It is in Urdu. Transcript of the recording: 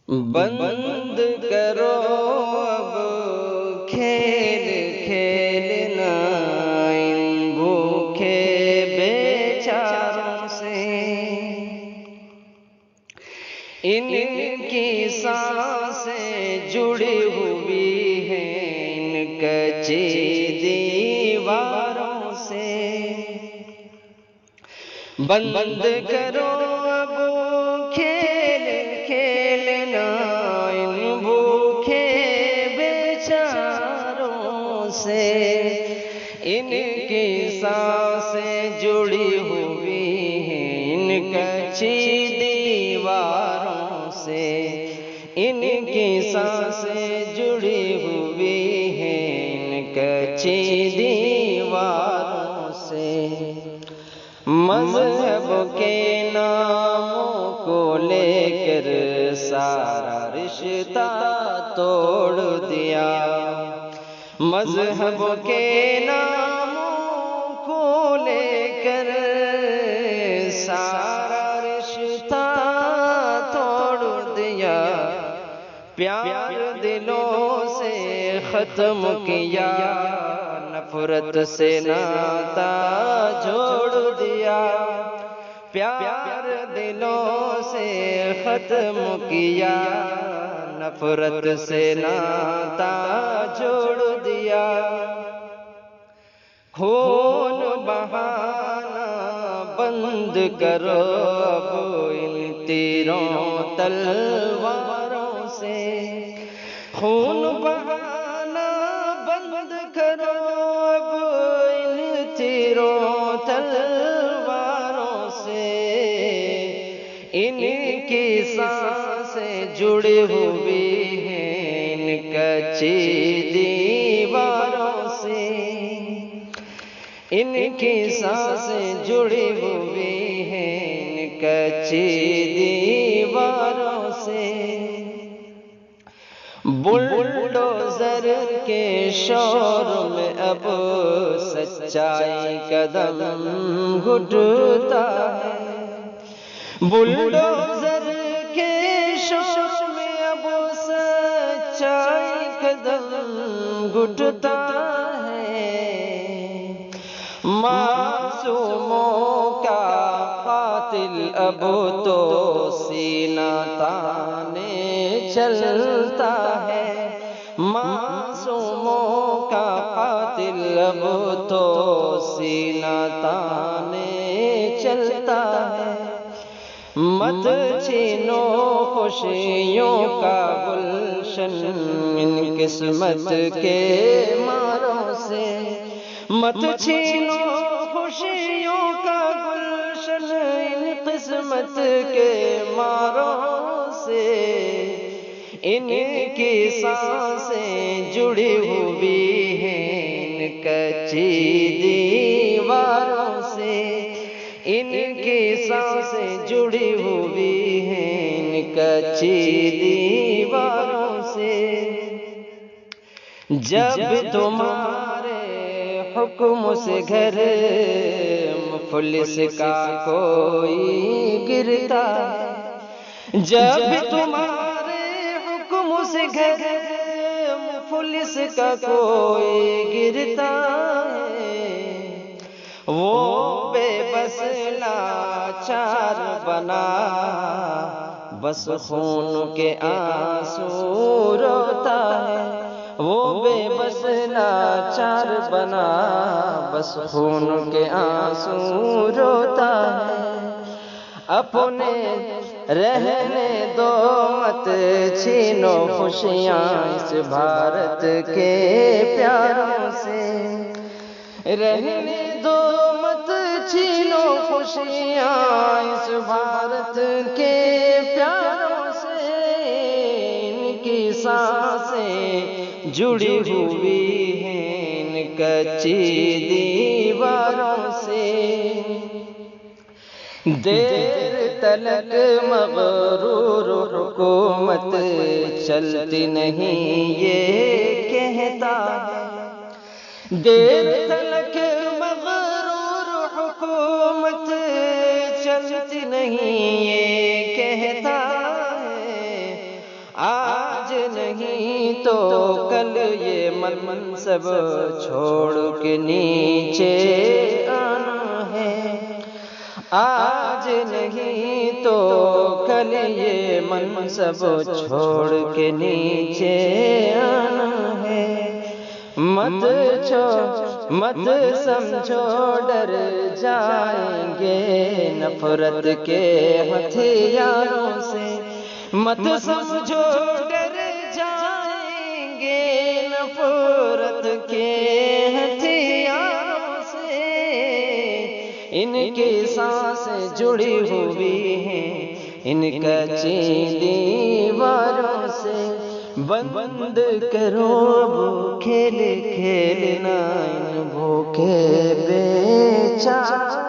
بند کرو اب کھیل کھیلنا ان بھوکے بیچاروں سے، ان کی سانسیں جڑی ہوئی ہیں ان کچی دیواروں سے۔ بند کرو اب کھیل کھیلنا ان بھوکے بیچاروں سے، ان کی سانسیں جڑی ہوئی ہیں ان کچی دیواروں سے، ان کی سانسیں جڑی ہوئی ہیں ان کچی دیواروں سے۔ مذہب کے ناموں کو لے کر سارا رشتہ توڑ دیا، مذہب کے ناموں کو لے کر سارا رشتہ توڑ دیا، پیار دلوں سے ختم کیا، نفرت سے ناتا جوڑ دیا، پیار دلوں سے ختم کیا، نفرت سے ناتا جوڑ دیا۔ خون بہانا بند کرو اب ان تیروں تلواروں سے، خون بہانا بند کرو اب ان تیروں تلواروں سے، ان کی سانسیں جڑی ہوئی ہیں ان کچی دیواروں سے، ان کی سانسیں جڑی ہوئی ہیں ان کچی دیواروں سے۔ بلڈوزر کے شور میں اب سچائی قدم گھٹتا ہے، بلڈوزر کے شور میں اب سچائی قدم گھٹتا ہے، معصوموں کا قاتل اب تو سینہ تانے چلتا ہے، معصوموں کا قاتل اب تو سینہ تانے چلتا ہے۔ مت چھینو خوشیوں کا گلشن ان قسمت کے ماروں سے، مت چھینو خوشیوں کا گلشن ان قسمت کے ماروں سے، ان کی سانسیں جڑی ہوئی ہیں ان کچی دیواروں سے، ان کی سانسیں جڑی ہوئی ہیں ان کچی دیواروں سے۔ جب تمہارے حکم سے گھر مفلس کا کوئی گرتا ہے، جب تمہارے حکم سے گھر مفلس کا کوئی گرتا ہے، وہ بے بس لاچار بنا بس خون کے آنسو روتا ہے، وہ بے بس لاچار بنا بس خون کے آنسو روتا ہے۔ اپنے رہنے دو مت چھینو خوشیاں اس بھارت کے پیاروں سے، رہنے دو مت چھینو خوشیاں اس بھارت کے پیاروں سے، ان کی سانسیں جڑی ہوئی ہیں ان کچی دیواروں سے۔ دیر تلک مغرور حکومت چلتی نہیں یہ کہتا ہے، دیر تلک مغرور حکومت چلتی نہیں یہ کہتا ہے، آج نہیں تو کل یہ منصب چھوڑ کے نیچے آنا ہے، آج نہیں تو کل یہ منصب چھوڑ کے نیچے آنا ہے۔ مت سمجھو ڈر جائیں گے نفرت کے ہتھیاروں سے، مت سمجھو ڈر جائیں گے نفرت کے ہتھیاروں سے، ان کی سانسیں جڑی ہوئی ہیں ان کچی دیواروں سے، بند کرو اب کھیل کھیلنا ان بھوکے بیچاروں